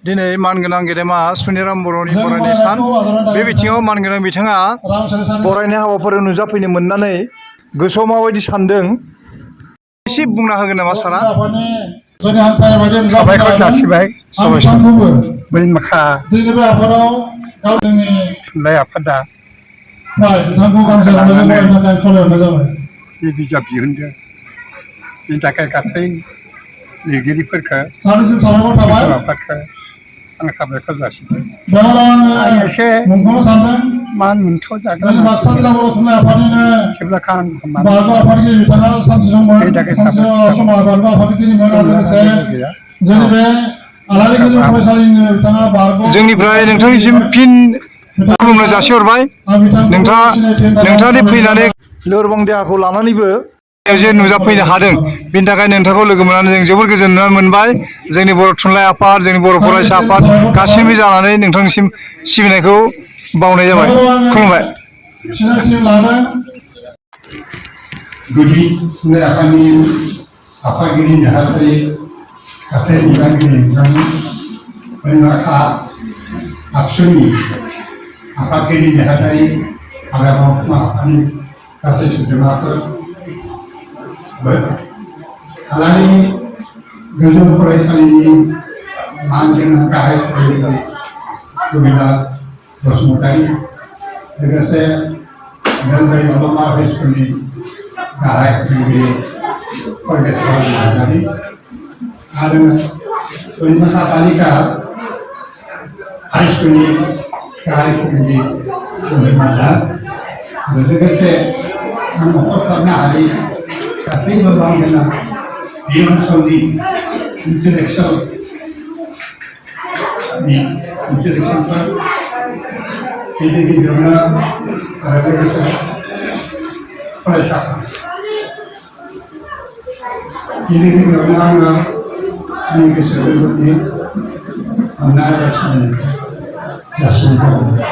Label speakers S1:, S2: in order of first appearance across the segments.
S1: दिनै मानगोनां गेदेमा सुनिराम बर'नि बरायनाय सान बे बिथिङाव मानगोनां बिथाङा बरायनाय हाबाफारियाव नुजाफैनो मोननानै गोसोआव माबायदि सानदों एसे बुंना होगोन नामा सारा?
S2: साबायखर जासिबाय बै माखा थुनलाइ आफादा बे बिजाब दिहुनदों बेनि थाखाय गासै लिरगिरिफोरखौ आफादखौ आं साबायखर जासिबाय। आं एसे मान मोनथाव जागोन जेब्ला खामानि
S1: जोंनिफ्राय नोंथांनिसिम फिन खुलुमनाय जासिहरबाय। नोंथाङा फैनानै लोरबां देहाखौ लानानैबो जे नुजाफैनो हादों बेनि थाखाय नोंथांखौ लोगो मोननानै जों जोबोर गोजोननाय मोनबाय। जोंनि बर' थुनलाइ आफाद, जोंनि बर' फरायसा आफाद गासैबो जानानै नोंथांनिसिम सिबिनायखौ बावनाय जाबाय। खुलुमबाय।
S2: गुदि थुनलाइ आफादनि आफादगिरि नेहाथारि गासै बिबानगिरि नोंथांमोन माखा आबसुनि आफादगिरि नेहाथारि हाग्रा मावफुं आफादनि गासै सोद्रोमाफोर हालारि गोजौ फरायसालिनि मानगोनां गाहाय फोरोंगिरि सुबिदा बसुमतारी लोगोसे नोगोरारि अलमा हाइ स्कुलनि गाहाय फोरोंगिरि फरगेस्वर नार्जारि आरो परिमथा बालिका हाइ स्कुलनि गाहाय फोरोंगिरि चन्द्रिमा दास लोगोसे आं मख'स्लाबनो हायै गासैबो मानगोनां बे ओनसोलनि इन्टेलेक्सुवेलफोर गिबियावनो आरो लोगोसे फरायसाफोर गिबियावनो आङो आंनि गोसो गोरबोनि अननाय आरो सिबिनायखौ जासिनाय जाबाय।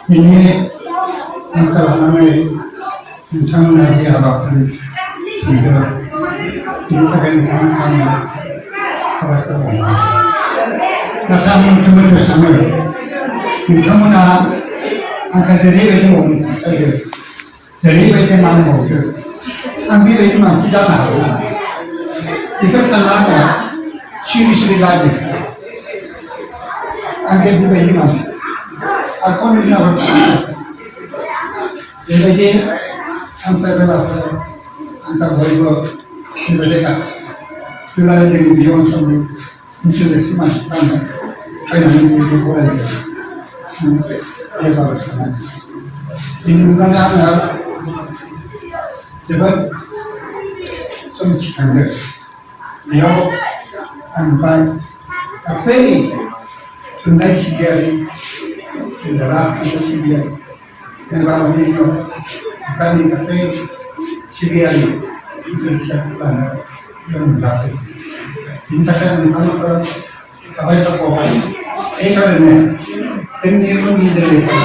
S2: दिनै आंखौ लानानै नोंथांमोना जि हाबाफारि खुंदों बेनि थाखाय नोंथांमोनखौ आङो साबायखर बावो। नाथाय आं मोनसे सानो नोंथांमोना आंखौ जेरैबायदि अनसायदों जेरैबायदि मान बावदों आं बेबायदि मानसि जानो हागौ बेखौ सानना आङो सिरि सिरि लाजियो। आं बेबायदि मानसि आं कन्डिनाबो सानो बेबायदि अनसायब्लासो आंखौ बयबो बेबायदि दुलाराय जोंनि बे ओनसोलनि इन्टेलेक्सुवेल मानसिफ्रानो फैनानै बेबायदि फरायदों जेब्लाबो सानो दिनै नुनानै आङो जोबोद सोमखिखांदों। बेयाव आं नुबाय गासै थुनलाइ सिबियारि राजखान्थि सिबियारि भारतनि बिफाननि गासै सिबियारि इन्टेलेक्सुवेलफोरानो बेयाव नुजाफैयो। बिनि थाखाय आं नोंथांमोनखौ साबायखर बावबाय। बे कारणे जोंनि उननि जोलैफोरा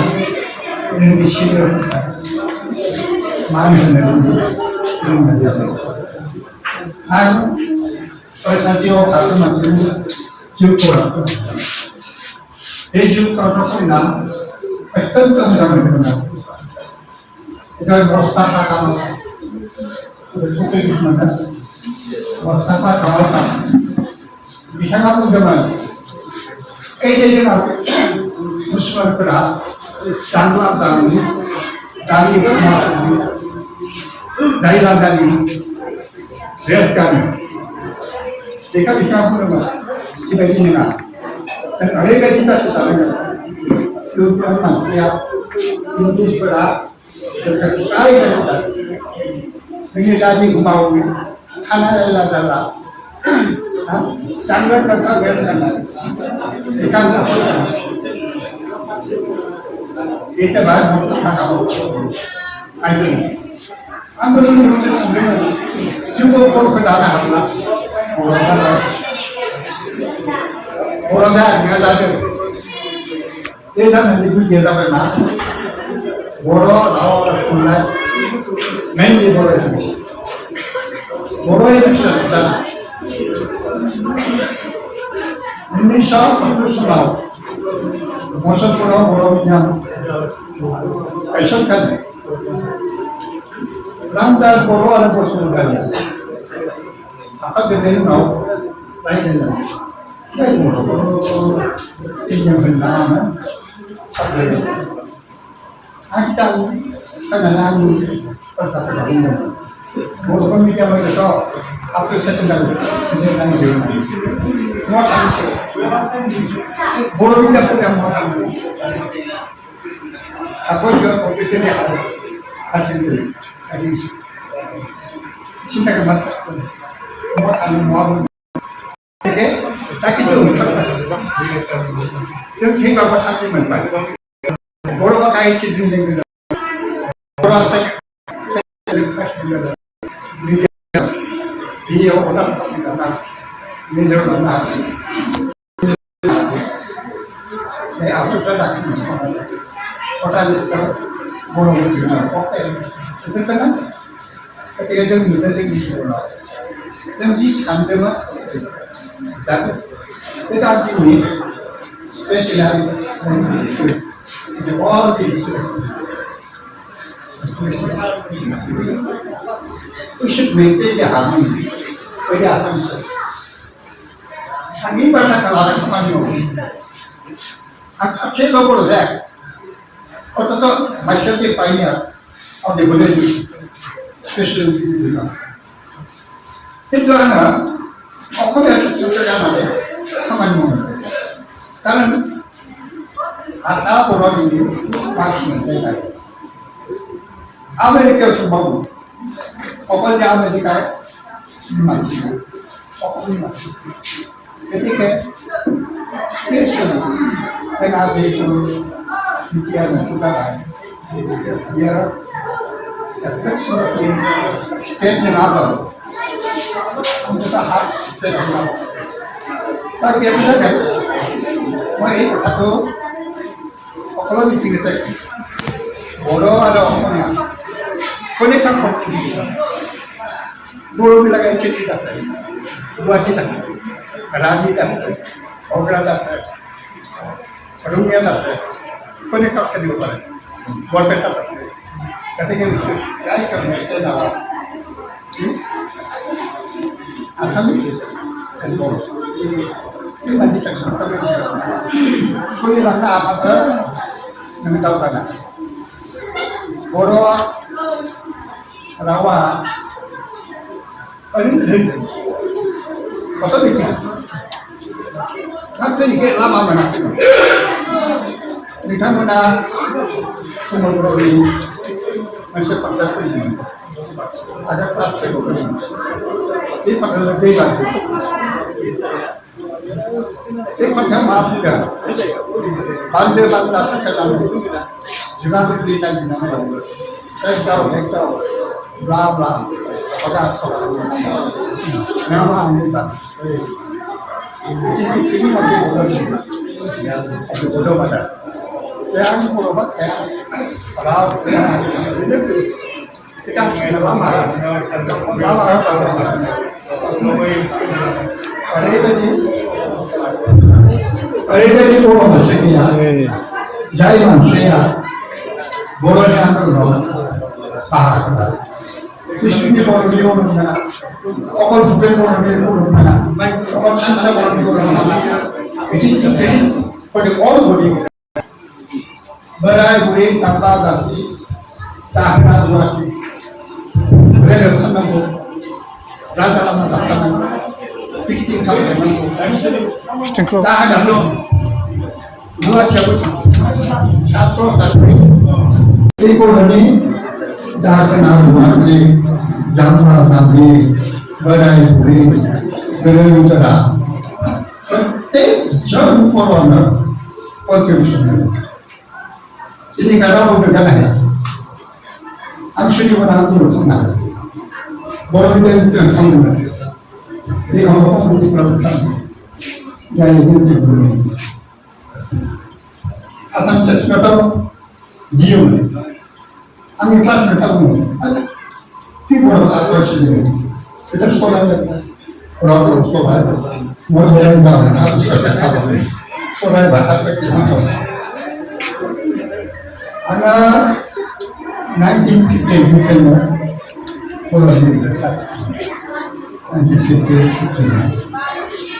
S2: जोंनि सिनियरफोरखौ मान होनो रोंनाय जाबाय। आं फरायसालियाव सासे मानसिनि जिउ खौरांखौ बे जिउ खौरांखौ फरायना अत्यन्त मोजां मोनदोंमोन आं। बेखौ बस्ताखा खालामो मोनो बस्ताखा खालामो बिथाङा बुंदोंमोन ओइ जे जोंहा मुसलमानफोरा दांला दांलि दानि जायला जालि ड्रेस गानो बेखौ बिथाङा बुंदोंमोन बेबायदि नङा जों ओरैबायदि जाथि जानांगोन इउर'पियान मानसिया इंलिसफोरा जोंखौ स्राय जायो जोंनि दादि गुमाव खाना जायला जाला जानला जानला ड्रेस गाननाय बेखायनो itu bahan mustahil kamu ayo ambil dulu sebenarnya juga kalau kita ada orang nggak ada desa nanti pun desa benar orang lawan sungai main di orang itu sudah 1970 सालाव मुसलपुराव बर' मिडियाम गायसनखादों रामदास बर' आरो बसुमतारिया आफादेरनायनि उनाव रायज्लायजादों बे बर'खौ इंलिस होननानै सावरायदों आं खिथानो होननानै आंनि बाथ्राफोरखौ बुंदों बर'खौ मिडियामाव after secondary not answer बर' मिडियामफोरा मा खालामो aku juga komputernya hasil dari cinta kemas mau anu mau oke tapi ituซึ่งที่เราก็ทำที่เหมือนกันบริวารใครชิดดิ้งเลยบริวารใส่เรื่องการสื่อสารdia orang tak kenal ni dia kenal ni aku sudah orang itu bolong itu okey itu kan ketika dia minta dia dijual dan jis anda mah dan kita ini spesial di all di we should maintain the harmony with the assumption. Angin pernah kalah sama ni. Aku logo rozak. Atau tu macam dia pioneer of the Buddhist special. Itu ana, aku dah setuju dengan dia. Kaman mu. Karena asal orang ini masih menjadi. Amerika sebab Opal jam Amerika masih, opal masih. Ketika special dengan itu dia sudah dia affectionately state another untuk hak state another. Tapi apa saja, mai satu opal itu kita bodoh ada opalnya. Konekan konekan, buru bilang itu tidak sah, dua tidak sah, kerana tidak sah, orang tidak sah, rumahnya tidak sah, konekan kedua orang, boleh tak sah, ketika itu, jadi kalau kita nak, asal itu, kedua, ini nanti saya sampaikan, soalnya lama apa tu, kami tahu kan, buru rawa ini apa tu ini? Nanti ini lama mana? Di mana semua orang masih pada ini ada kelas pedagogi. Ini pada lebih lagi. Ini pada maaf juga. Pandai bantah sekarang juga berita di mana? Saya tahu. Bla bla, pada nama anggota. Ini macam bodoh, itu bodoh pada. Yang bodoh pada, kalau kita lama ada di bodoh maksudnya, jangan saya bodohnya anggota, paham. Krishna boro ni boro na, okol juke boro ni boro na, okol chansa boro ni boro na. Itu jadi pada all body. Berai buri sampai jadi tahna juaci. Berai macam mana? Raja lama tak tahu. Pikir kau macam mana? Tahna lo. Juaci apa? Satu. Ini boro ni. dah kenal buatri, zaman sambil berai utara. Jauh corona, potensial. Ini kalau kita dah, action mana tu sana. Baru kita itu sama. Dia apa pun kita lakukan. Jadi kita boleh. Asal kita tahu dia. Kami kelas bertamu, di bawah apa sih? Kita sekolah रावखौ सहाय मोजाङै जानो इसोरखौ खालामो सहाय बाथाखौ दिहुनदों आङो 1950 निफ्रायनो बर'नि लेखा 1950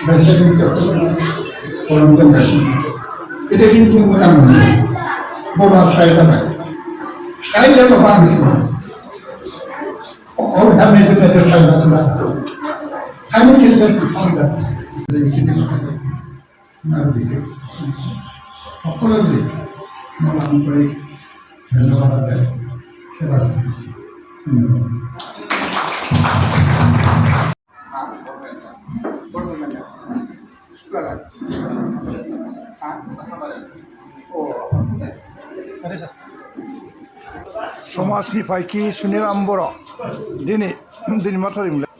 S2: ओमफ्राय 70 बर'नि दोनगासिनो बेबायदिनो जों मोजां मोनो बर'आ स्राय जाबाय स्राय जाबाबो आं मिथिगौ all have made the sign of that. I will tell them to find that. They can never be good. Apology. No one break. And no one that.
S1: समाजनि फायखि सुनिराम बर' दिनै मा थारिखमोनलाय